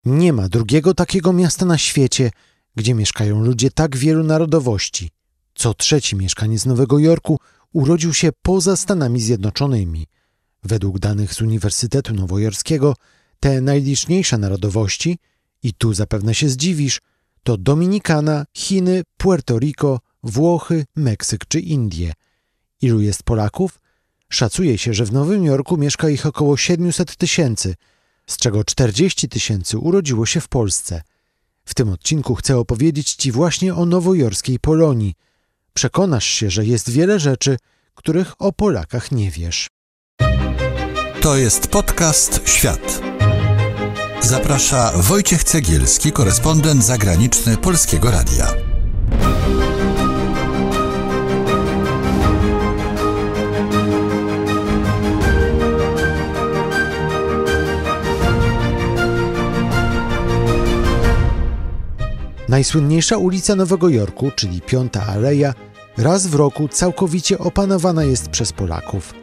Nie ma drugiego takiego miasta na świecie, gdzie mieszkają ludzie tak wielu narodowości. Co trzeci mieszkaniec Nowego Jorku urodził się poza Stanami Zjednoczonymi. Według danych z Uniwersytetu Nowojorskiego te najliczniejsze narodowości, i tu zapewne się zdziwisz, to Dominikana, Chiny, Puerto Rico, Włochy, Meksyk czy Indie. Ilu jest Polaków? Szacuje się, że w Nowym Jorku mieszka ich około 700 000, z czego 40 000 urodziło się w Polsce. W tym odcinku chcę opowiedzieć Ci właśnie o nowojorskiej Polonii. Przekonasz się, że jest wiele rzeczy, których o Polakach nie wiesz. To jest podcast Świat. Zaprasza Wojciech Cegielski, korespondent zagraniczny Polskiego Radia. Najsłynniejsza ulica Nowego Jorku, czyli Piąta Aleja, raz w roku całkowicie opanowana jest przez Polaków.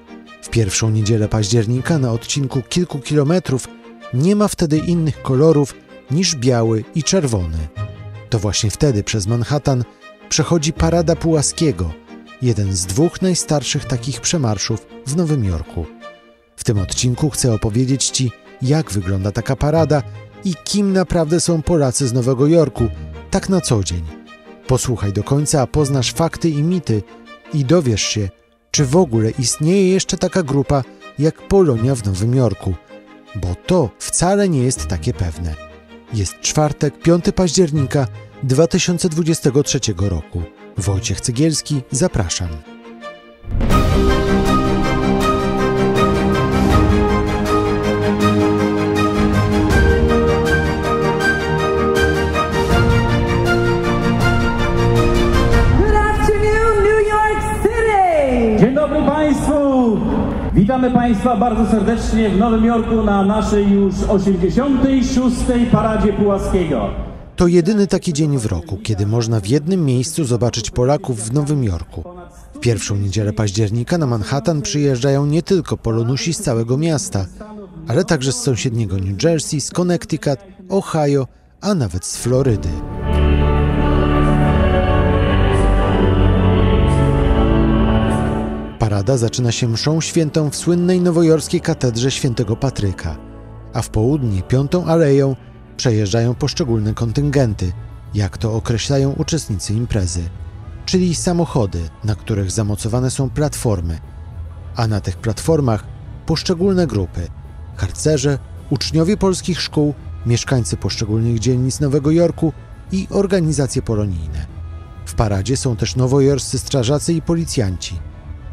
W pierwszą niedzielę października na odcinku kilku kilometrów nie ma wtedy innych kolorów niż biały i czerwony. To właśnie wtedy przez Manhattan przechodzi Parada Pułaskiego, jeden z dwóch najstarszych takich przemarszów w Nowym Jorku. W tym odcinku chcę opowiedzieć Ci, jak wygląda taka parada i kim naprawdę są Polacy z Nowego Jorku, tak na co dzień. Posłuchaj do końca, a poznasz fakty i mity i dowiesz się, czy w ogóle istnieje jeszcze taka grupa jak Polonia w Nowym Jorku, bo to wcale nie jest takie pewne. Jest czwartek, 5 października 2023 roku. Wojciech Cegielski, zapraszam. Dzień dobry Państwu! Witamy Państwa bardzo serdecznie w Nowym Jorku na naszej już 86. Paradzie Pułaskiego. To jedyny taki dzień w roku, kiedy można w jednym miejscu zobaczyć Polaków w Nowym Jorku. W pierwszą niedzielę października na Manhattan przyjeżdżają nie tylko Polonusi z całego miasta, ale także z sąsiedniego New Jersey, z Connecticut, Ohio, a nawet z Florydy. Parada zaczyna się mszą świętą w słynnej nowojorskiej katedrze Świętego Patryka, a w południe Piątą Aleją przejeżdżają poszczególne kontyngenty, jak to określają uczestnicy imprezy, czyli samochody, na których zamocowane są platformy, a na tych platformach poszczególne grupy, harcerze, uczniowie polskich szkół, mieszkańcy poszczególnych dzielnic Nowego Jorku i organizacje polonijne. W paradzie są też nowojorscy strażacy i policjanci,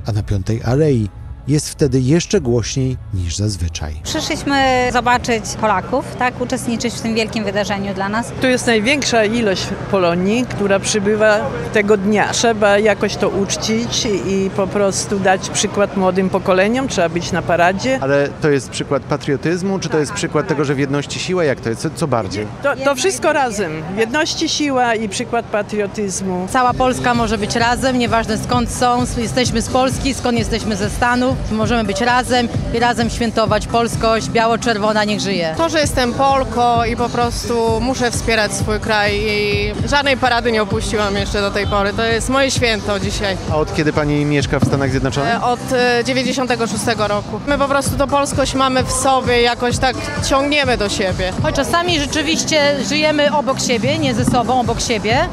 a na Piątej Alei jest wtedy jeszcze głośniej niż zazwyczaj. Przyszliśmy zobaczyć Polaków, tak, uczestniczyć w tym wielkim wydarzeniu dla nas. Tu jest największa ilość Polonii, która przybywa tego dnia. Trzeba jakoś to uczcić i po prostu dać przykład młodym pokoleniom. Trzeba być na paradzie. Ale to jest przykład patriotyzmu, czy to jest przykład tego, że w jedności siła? Jak to jest? Co bardziej? To wszystko razem. W jedności siła i przykład patriotyzmu. Cała Polska może być razem, nieważne skąd są. Jesteśmy z Polski, skąd jesteśmy ze Stanów. Możemy być razem i razem świętować polskość, biało-czerwona niech żyje. To, że jestem Polką i po prostu muszę wspierać swój kraj i żadnej parady nie opuściłam jeszcze do tej pory. To jest moje święto dzisiaj. A od kiedy Pani mieszka w Stanach Zjednoczonych? Od 96 roku. My po prostu tą polskość mamy w sobie, jakoś tak ciągniemy do siebie. Choć czasami rzeczywiście żyjemy obok siebie, nie ze sobą, obok siebie.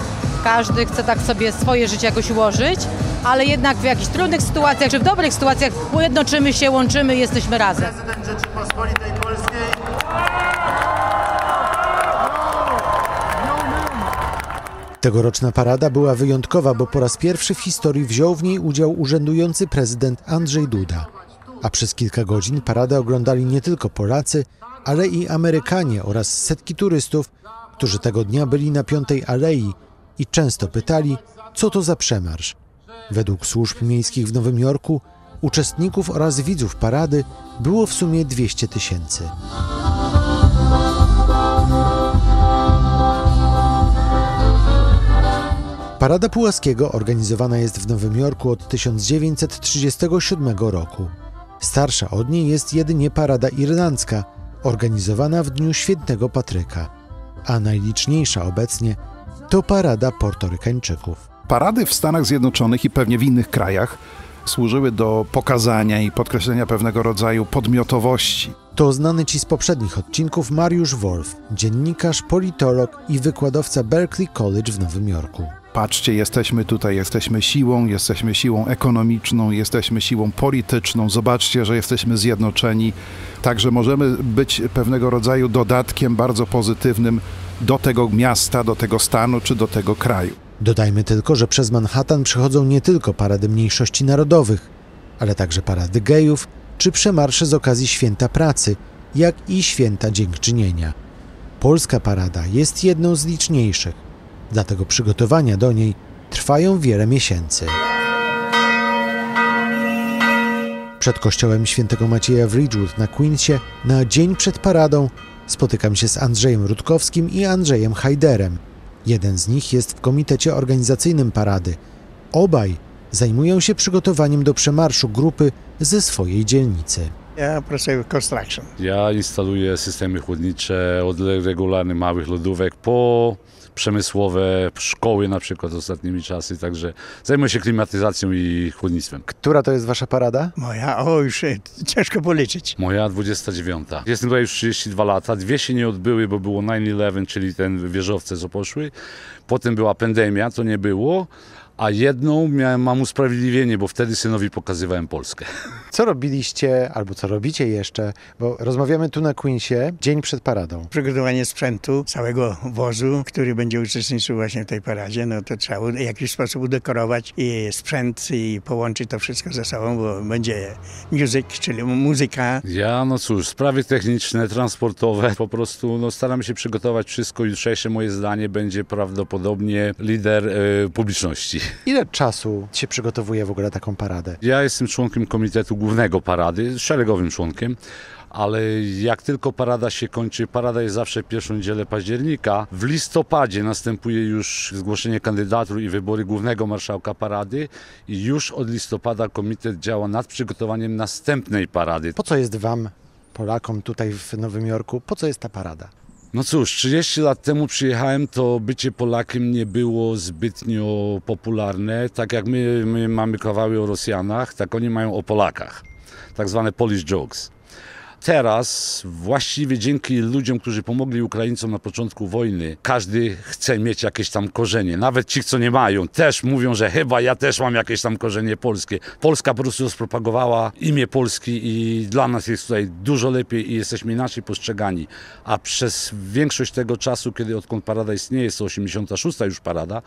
Każdy chce tak sobie swoje życie jakoś ułożyć, ale jednak w jakichś trudnych sytuacjach, czy w dobrych sytuacjach ujednoczymy się, łączymy i jesteśmy razem. Prezydent Rzeczypospolitej Polskiej. Tegoroczna parada była wyjątkowa, bo po raz pierwszy w historii wziął w niej udział urzędujący prezydent Andrzej Duda. A przez kilka godzin paradę oglądali nie tylko Polacy, ale i Amerykanie oraz setki turystów, którzy tego dnia byli na Piątej Alei i często pytali, co to za przemarsz. Według służb miejskich w Nowym Jorku uczestników oraz widzów parady było w sumie 200 000. Parada Pułaskiego organizowana jest w Nowym Jorku od 1937 roku. Starsza od niej jest jedynie Parada Irlandzka, organizowana w dniu Świętego Patryka, a najliczniejsza obecnie to parada Portorykańczyków. Parady w Stanach Zjednoczonych i pewnie w innych krajach służyły do pokazania i podkreślenia pewnego rodzaju podmiotowości. To znany Ci z poprzednich odcinków Mariusz Wolf, dziennikarz, politolog i wykładowca Berkeley College w Nowym Jorku. Patrzcie, jesteśmy tutaj, jesteśmy siłą ekonomiczną, jesteśmy siłą polityczną. Zobaczcie, że jesteśmy zjednoczeni. Także możemy być pewnego rodzaju dodatkiem bardzo pozytywnym do tego miasta, do tego stanu czy do tego kraju. Dodajmy tylko, że przez Manhattan przechodzą nie tylko parady mniejszości narodowych, ale także parady gejów czy przemarsze z okazji Święta Pracy, jak i Święta Dziękczynienia. Polska parada jest jedną z liczniejszych, dlatego przygotowania do niej trwają wiele miesięcy. Przed kościołem Świętego Macieja w Ridgewood na Queensie na dzień przed paradą spotykam się z Andrzejem Rutkowskim i Andrzejem Hajderem. Jeden z nich jest w komitecie organizacyjnym parady. Obaj zajmują się przygotowaniem do przemarszu grupy ze swojej dzielnicy. Ja pracuję w construction. Ja instaluję systemy chłodnicze od regularnych małych lodówek po przemysłowe szkoły na przykład ostatnimi czasy, także zajmuję się klimatyzacją i chłodnictwem. Która to jest wasza parada? Moja, już ciężko policzyć. Moja 29. Jestem tutaj już 32 lata. 2 się nie odbyły, bo było 9/11, czyli ten wieżowce, co poszły. Potem była pandemia, to nie było. A jedną mam usprawiedliwienie, bo wtedy synowi pokazywałem Polskę. Co robiliście, albo co robicie jeszcze, bo rozmawiamy tu na Queensie dzień przed paradą. Przygotowanie sprzętu, całego wozu, który będzie uczestniczył właśnie w tej paradzie, no to trzeba w jakiś sposób udekorować i sprzęt i połączyć to wszystko ze sobą, bo będzie music, czyli muzyka. Ja, no cóż, sprawy techniczne, transportowe, po prostu staramy się przygotować wszystko. Jutrzejsze moje zdanie będzie prawdopodobnie lider publiczności. Ile czasu się przygotowuje w ogóle taką paradę? Ja jestem członkiem komitetu głównego parady, szeregowym członkiem, ale jak tylko parada się kończy, parada jest zawsze pierwszą niedzielę października. W listopadzie następuje już zgłoszenie kandydatur i wybory głównego marszałka parady i już od listopada komitet działa nad przygotowaniem następnej parady. Po co jest wam, Polakom tutaj w Nowym Jorku, po co jest ta parada? No cóż, 30 lat temu przyjechałem, to bycie Polakiem nie było zbytnio popularne. Tak jak my mamy kawały o Rosjanach, tak oni mają o Polakach. Tak zwane Polish jokes. Teraz właściwie dzięki ludziom, którzy pomogli Ukraińcom na początku wojny, każdy chce mieć jakieś tam korzenie. Nawet ci, co nie mają, też mówią, że chyba ja też mam jakieś tam korzenie polskie. Polska po prostu rozpropagowała imię Polski i dla nas jest tutaj dużo lepiej i jesteśmy inaczej postrzegani. A przez większość tego czasu, odkąd parada istnieje, jest to 86. już parada,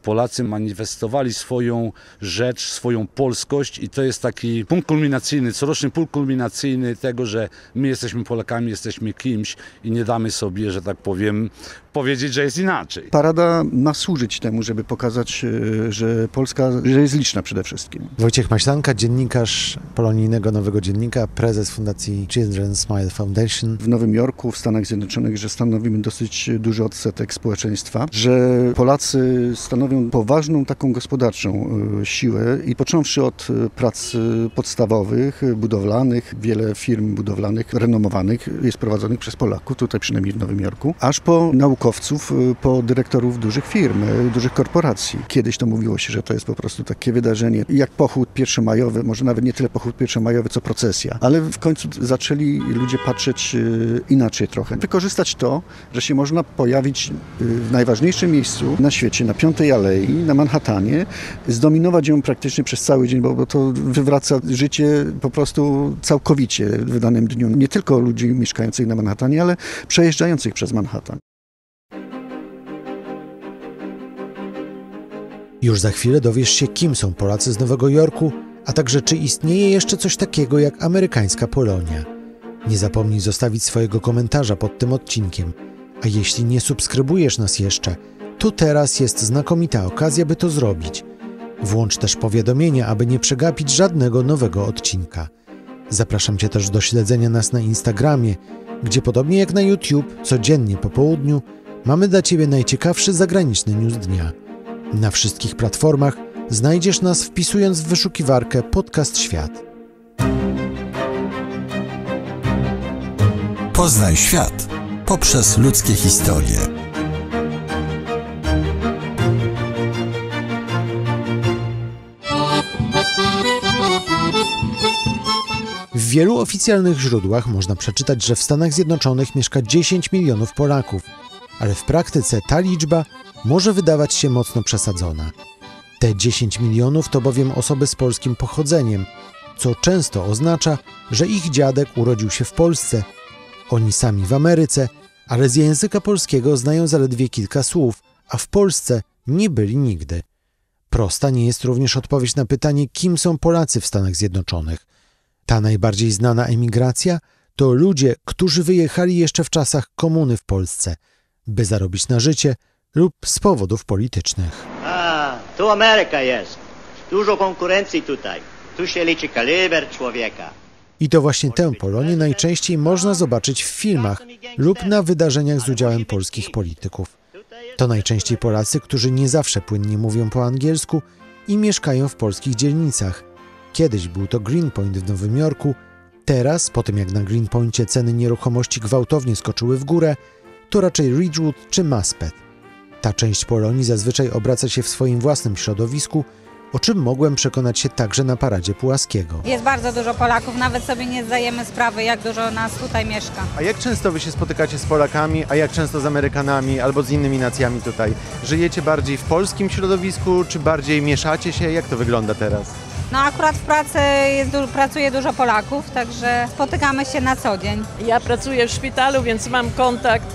Polacy manifestowali swoją rzecz, swoją polskość i to jest taki punkt kulminacyjny, coroczny punkt kulminacyjny tego, że my jesteśmy Polakami, jesteśmy kimś i nie damy sobie, że tak powiem, powiedzieć, że jest inaczej. Parada ma służyć temu, żeby pokazać, że Polska że jest liczna przede wszystkim. Wojciech Maślanka, dziennikarz polonijnego Nowego Dziennika, prezes fundacji Children's Smile Foundation. W Nowym Jorku, w Stanach Zjednoczonych, że stanowimy dosyć duży odsetek społeczeństwa, że Polacy stanowią poważną taką gospodarczą siłę i począwszy od prac podstawowych, budowlanych, wiele firm budowlanych, renomowanych jest prowadzonych przez Polaków, tutaj przynajmniej w Nowym Jorku, aż po naukowców, po dyrektorów dużych firm, dużych korporacji. Kiedyś to mówiło się, że to jest po prostu takie wydarzenie jak pochód pierwszomajowy, może nawet nie tyle pochód pierwszomajowy, co procesja, ale w końcu zaczęli ludzie patrzeć inaczej trochę. Wykorzystać to, że się można pojawić w najważniejszym miejscu na świecie, na 5. Alei, na Manhattanie, zdominować ją praktycznie przez cały dzień, bo to wywraca życie po prostu całkowicie w danym dniu. Nie tylko ludzi mieszkających na Manhattanie, ale przejeżdżających przez Manhattan. Już za chwilę dowiesz się, kim są Polacy z Nowego Jorku, a także czy istnieje jeszcze coś takiego jak amerykańska Polonia. Nie zapomnij zostawić swojego komentarza pod tym odcinkiem, a jeśli nie subskrybujesz nas jeszcze, to teraz jest znakomita okazja, by to zrobić. Włącz też powiadomienia, aby nie przegapić żadnego nowego odcinka. Zapraszam Cię też do śledzenia nas na Instagramie, gdzie podobnie jak na YouTube, codziennie po południu mamy dla Ciebie najciekawszy zagraniczny news dnia. Na wszystkich platformach znajdziesz nas wpisując w wyszukiwarkę Podcast Świat. Poznaj świat poprzez ludzkie historie. W wielu oficjalnych źródłach można przeczytać, że w Stanach Zjednoczonych mieszka 10 milionów Polaków, ale w praktyce ta liczba może wydawać się mocno przesadzona. Te 10 milionów to bowiem osoby z polskim pochodzeniem, co często oznacza, że ich dziadek urodził się w Polsce, oni sami w Ameryce, ale z języka polskiego znają zaledwie kilka słów, a w Polsce nie byli nigdy. Prosta nie jest również odpowiedź na pytanie, kim są Polacy w Stanach Zjednoczonych. Ta najbardziej znana emigracja to ludzie, którzy wyjechali jeszcze w czasach komuny w Polsce, by zarobić na życie lub z powodów politycznych. Tu Ameryka jest. Dużo konkurencji tutaj. Tu się liczy kaliber człowieka. I to właśnie tę Polonię najczęściej można zobaczyć w filmach lub na wydarzeniach z udziałem polskich polityków. To najczęściej Polacy, którzy nie zawsze płynnie mówią po angielsku i mieszkają w polskich dzielnicach. Kiedyś był to Greenpoint w Nowym Jorku, teraz, po tym jak na Greenpoincie ceny nieruchomości gwałtownie skoczyły w górę, to raczej Ridgewood czy Maspeth. Ta część Polonii zazwyczaj obraca się w swoim własnym środowisku, o czym mogłem przekonać się także na paradzie Pułaskiego. Jest bardzo dużo Polaków, nawet sobie nie zdajemy sprawy, jak dużo nas tutaj mieszka. A jak często wy się spotykacie z Polakami, a jak często z Amerykanami albo z innymi nacjami tutaj? Żyjecie bardziej w polskim środowisku, czy bardziej mieszacie się? Jak to wygląda teraz? No akurat w pracy pracuje dużo Polaków, także spotykamy się na co dzień. Ja pracuję w szpitalu, więc mam kontakt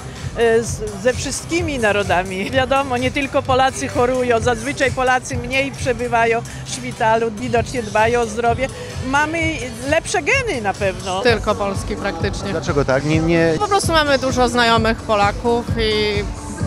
ze wszystkimi narodami. Wiadomo, nie tylko Polacy chorują, zazwyczaj Polacy mniej przebywają w szpitalu, widocznie dbają o zdrowie. Mamy lepsze geny na pewno. Tylko Polski praktycznie. Dlaczego tak? Po prostu mamy dużo znajomych Polaków i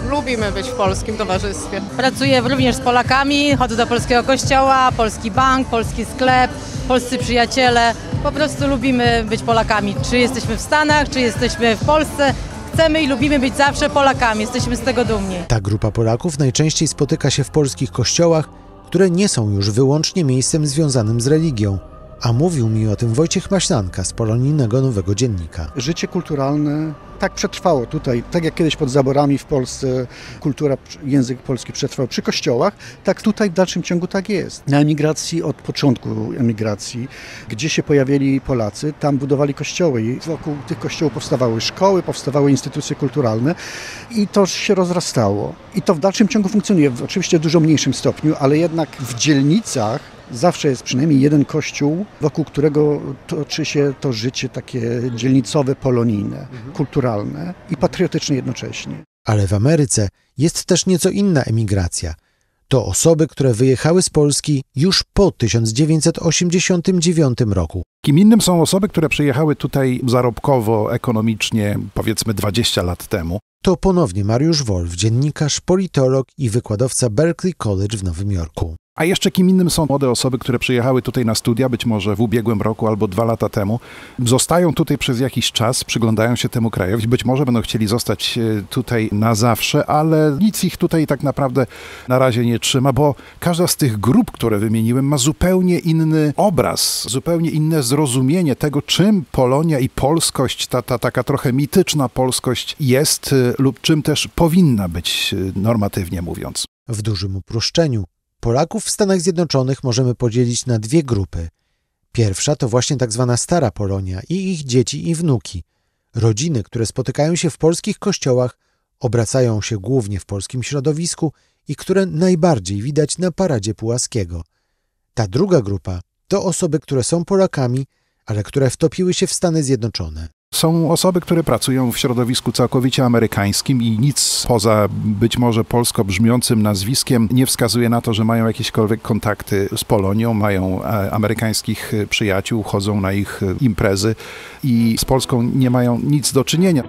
lubimy być w polskim towarzystwie. Pracuję również z Polakami, chodzę do polskiego kościoła, polski bank, polski sklep, polscy przyjaciele. Po prostu lubimy być Polakami. Czy jesteśmy w Stanach, czy jesteśmy w Polsce. Chcemy i lubimy być zawsze Polakami, jesteśmy z tego dumni. Ta grupa Polaków najczęściej spotyka się w polskich kościołach, które nie są już wyłącznie miejscem związanym z religią. A mówił mi o tym Wojciech Maślanka z polonijnego Nowego Dziennika. Życie kulturalne tak przetrwało tutaj, tak jak kiedyś pod zaborami w Polsce kultura, język polski przetrwał przy kościołach, tak tutaj w dalszym ciągu tak jest. Na emigracji, od początku emigracji, gdzie się pojawili Polacy, tam budowali kościoły i wokół tych kościołów powstawały szkoły, powstawały instytucje kulturalne i to się rozrastało. I to w dalszym ciągu funkcjonuje, oczywiście w dużo mniejszym stopniu, ale jednak w dzielnicach zawsze jest przynajmniej jeden kościół, wokół którego toczy się to życie takie dzielnicowe, polonijne, kulturalne i patriotyczne jednocześnie. Ale w Ameryce jest też nieco inna emigracja. To osoby, które wyjechały z Polski już po 1989 roku. Kim innym są osoby, które przyjechały tutaj zarobkowo, ekonomicznie, powiedzmy 20 lat temu. To ponownie Mariusz Wolf, dziennikarz, politolog i wykładowca Berkeley College w Nowym Jorku. A jeszcze kim innym są młode osoby, które przyjechały tutaj na studia, być może w ubiegłym roku albo 2 lata temu. Zostają tutaj przez jakiś czas, przyglądają się temu krajowi, być może będą chcieli zostać tutaj na zawsze, ale nic ich tutaj tak naprawdę na razie nie trzyma, bo każda z tych grup, które wymieniłem, ma zupełnie inny obraz, zupełnie inne zrozumienie tego, czym Polonia i polskość, ta taka trochę mityczna polskość jest lub czym też powinna być, normatywnie mówiąc. W dużym uproszczeniu Polaków w Stanach Zjednoczonych możemy podzielić na 2 grupy. Pierwsza to właśnie tak zwana stara Polonia i ich dzieci i wnuki. Rodziny, które spotykają się w polskich kościołach, obracają się głównie w polskim środowisku i które najbardziej widać na paradzie Pułaskiego. Ta druga grupa to osoby, które są Polakami, ale które wtopiły się w Stany Zjednoczone. Są osoby, które pracują w środowisku całkowicie amerykańskim i nic poza być może polsko brzmiącym nazwiskiem nie wskazuje na to, że mają jakiekolwiek kontakty z Polonią, mają amerykańskich przyjaciół, chodzą na ich imprezy i z Polską nie mają nic do czynienia.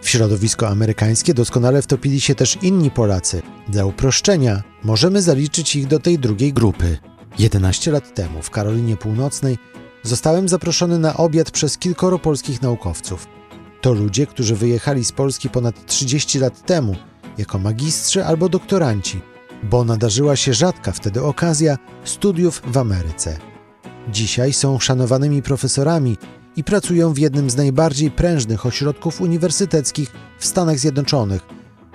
W środowisko amerykańskie doskonale wtopili się też inni Polacy. Dla uproszczenia możemy zaliczyć ich do tej drugiej grupy. 11 lat temu w Karolinie Północnej zostałem zaproszony na obiad przez kilkoro polskich naukowców. To ludzie, którzy wyjechali z Polski ponad 30 lat temu jako magistrzy albo doktoranci bo nadarzyła się rzadka wtedy okazja studiów w Ameryce. Dzisiaj są szanowanymi profesorami i pracują w jednym z najbardziej prężnych ośrodków uniwersyteckich w Stanach Zjednoczonych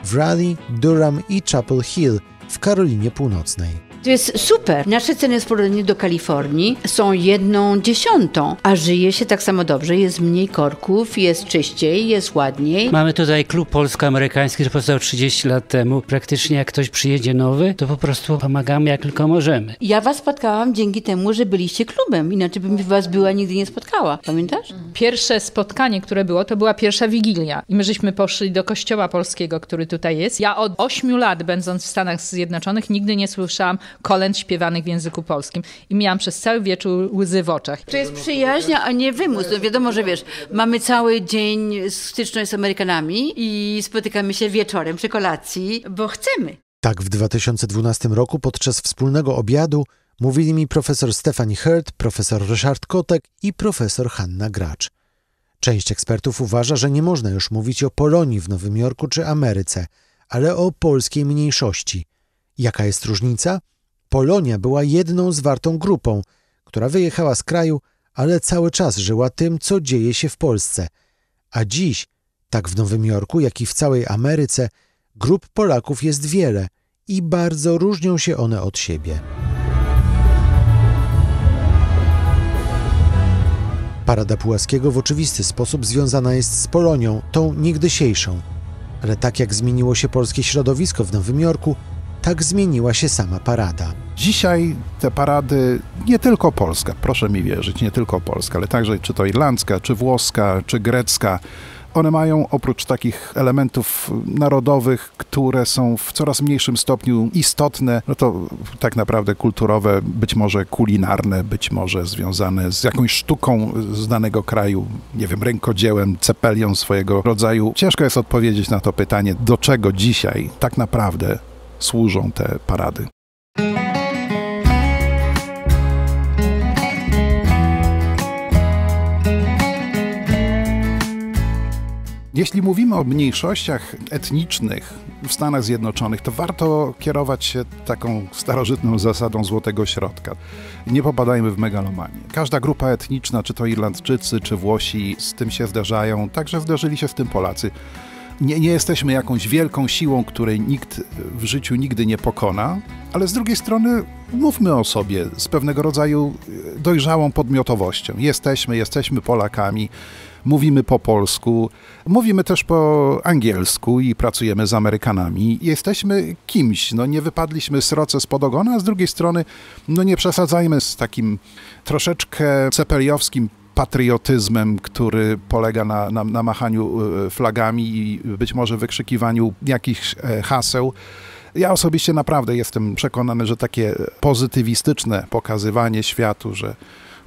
w Raleigh, Durham i Chapel Hill w Karolinie Północnej. To jest super. Nasze ceny w porównaniu do Kalifornii są 1/10, a żyje się tak samo dobrze. Jest mniej korków, jest czyściej, jest ładniej. Mamy tutaj klub polsko-amerykański, który powstał 30 lat temu. Praktycznie jak ktoś przyjedzie nowy, to po prostu pomagamy jak tylko możemy. Ja was spotkałam dzięki temu, że byliście klubem. Inaczej bym was nigdy nie spotkała. Pamiętasz? Pierwsze spotkanie, które było, to była pierwsza Wigilia. I my żeśmy poszli do kościoła polskiego, który tutaj jest. Ja od 8 lat, będąc w Stanach Zjednoczonych, nigdy nie słyszałam kolęd śpiewanych w języku polskim. I miałam przez cały wieczór łzy w oczach. To jest przyjaźń, a nie wymus. No wiadomo, że wiesz, mamy cały dzień styczność z Amerykanami i spotykamy się wieczorem przy kolacji, bo chcemy. Tak w 2012 roku podczas wspólnego obiadu mówili mi profesor Stephanie Hurt, profesor Ryszard Kotek i profesor Hanna Gracz. Część ekspertów uważa, że nie można już mówić o Polonii w Nowym Jorku czy Ameryce, ale o polskiej mniejszości. Jaka jest różnica? Polonia była jedną zwartą grupą, która wyjechała z kraju, ale cały czas żyła tym, co dzieje się w Polsce. A dziś, tak w Nowym Jorku, jak i w całej Ameryce, grup Polaków jest wiele i bardzo różnią się one od siebie. Parada Pułaskiego w oczywisty sposób związana jest z Polonią, tą niegdysiejszą. Ale tak jak zmieniło się polskie środowisko w Nowym Jorku, tak zmieniła się sama parada. Dzisiaj te parady, nie tylko polska, proszę mi wierzyć, nie tylko polska, ale także czy to irlandzka, czy włoska, czy grecka, one mają oprócz takich elementów narodowych, które są w coraz mniejszym stopniu istotne, no to tak naprawdę kulturowe, być może kulinarne, być może związane z jakąś sztuką z danego kraju, nie wiem, rękodziełem, cepelią swojego rodzaju. Ciężko jest odpowiedzieć na to pytanie, do czego dzisiaj tak naprawdę służą te parady. Jeśli mówimy o mniejszościach etnicznych w Stanach Zjednoczonych, to warto kierować się taką starożytną zasadą złotego środka. Nie popadajmy w megalomanię. Każda grupa etniczna, czy to Irlandczycy, czy Włosi, z tym się zderzają, także zderzyli się z tym Polacy. Nie jesteśmy jakąś wielką siłą, której nikt w życiu nigdy nie pokona, ale z drugiej strony mówmy o sobie z pewnego rodzaju dojrzałą podmiotowością. Jesteśmy Polakami, mówimy po polsku, mówimy też po angielsku i pracujemy z Amerykanami. Jesteśmy kimś, nie wypadliśmy sroce spod ogona, a z drugiej strony nie przesadzajmy z takim troszeczkę cepeliowskim patriotyzmem, który polega na machaniu flagami i być może wykrzykiwaniu jakichś haseł. Ja osobiście naprawdę jestem przekonany, że takie pozytywistyczne pokazywanie światu, że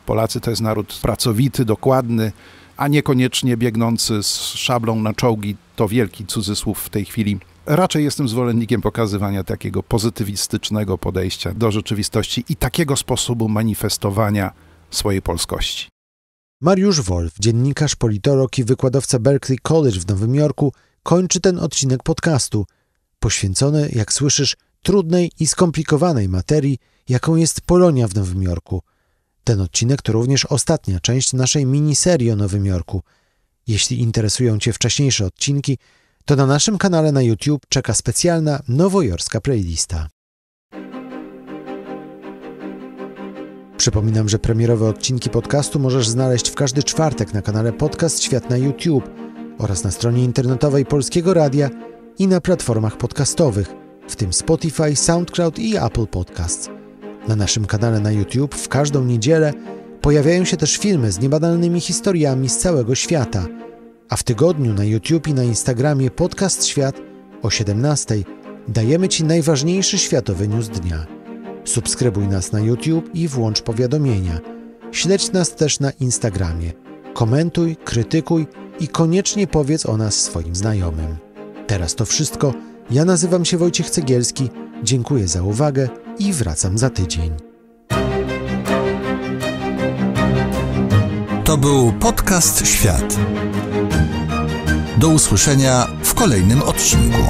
Polacy to jest naród pracowity, dokładny, a niekoniecznie biegnący z szablą na czołgi, to wielki cudzysłów w tej chwili. Raczej jestem zwolennikiem pokazywania takiego pozytywistycznego podejścia do rzeczywistości i takiego sposobu manifestowania swojej polskości. Mariusz Wolf, dziennikarz, politolog i wykładowca Berkeley College w Nowym Jorku, kończy ten odcinek podcastu, poświęcony, jak słyszysz, trudnej i skomplikowanej materii, jaką jest Polonia w Nowym Jorku. Ten odcinek to również ostatnia część naszej miniserii o Nowym Jorku. Jeśli interesują Cię wcześniejsze odcinki, to na naszym kanale na YouTube czeka specjalna nowojorska playlista. Przypominam, że premierowe odcinki podcastu możesz znaleźć w każdy czwartek na kanale Podcast Świat na YouTube oraz na stronie internetowej Polskiego Radia i na platformach podcastowych, w tym Spotify, SoundCloud i Apple Podcasts. Na naszym kanale na YouTube w każdą niedzielę pojawiają się też filmy z niebanalnymi historiami z całego świata, a w tygodniu na YouTube i na Instagramie Podcast Świat o 17:00 dajemy Ci najważniejszy światowy news dnia. Subskrybuj nas na YouTube i włącz powiadomienia. Śledź nas też na Instagramie. Komentuj, krytykuj i koniecznie powiedz o nas swoim znajomym. Teraz to wszystko. Ja nazywam się Wojciech Cegielski. Dziękuję za uwagę i wracam za tydzień. To był Podcast Świat. Do usłyszenia w kolejnym odcinku.